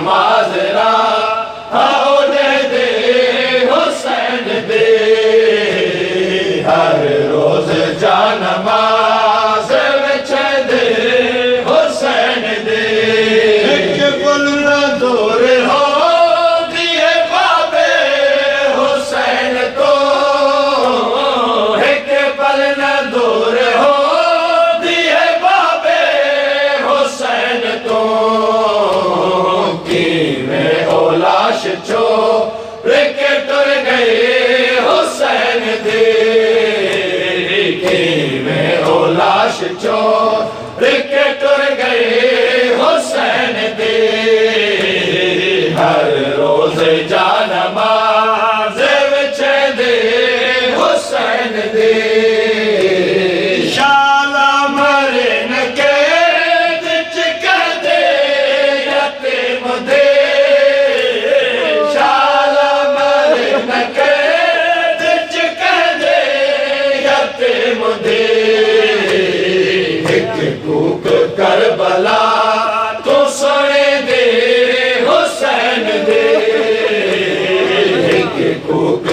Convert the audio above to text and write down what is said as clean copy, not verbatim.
माजरा आओ दे हुसैन दे हर रोज जा नमाज विच दे हुसैन दे एक पल न दूर हो दिए बाबे हुसैन तो एक पल न दूर हो दिए बाबे हुसैन तो किवें ओ लाश चो लेके टुर गए हुसैन दे किवें ओ लाश चो लेके टुर गए हुसैन दे हर रोज जा नमाज विच दे हुसैन दे शाला मरन के विच कर दे यतीम दे शाला मरन के विच कर दे यतीम दे एक कूक करबला तो सुने दे हुसैन दे एक कूक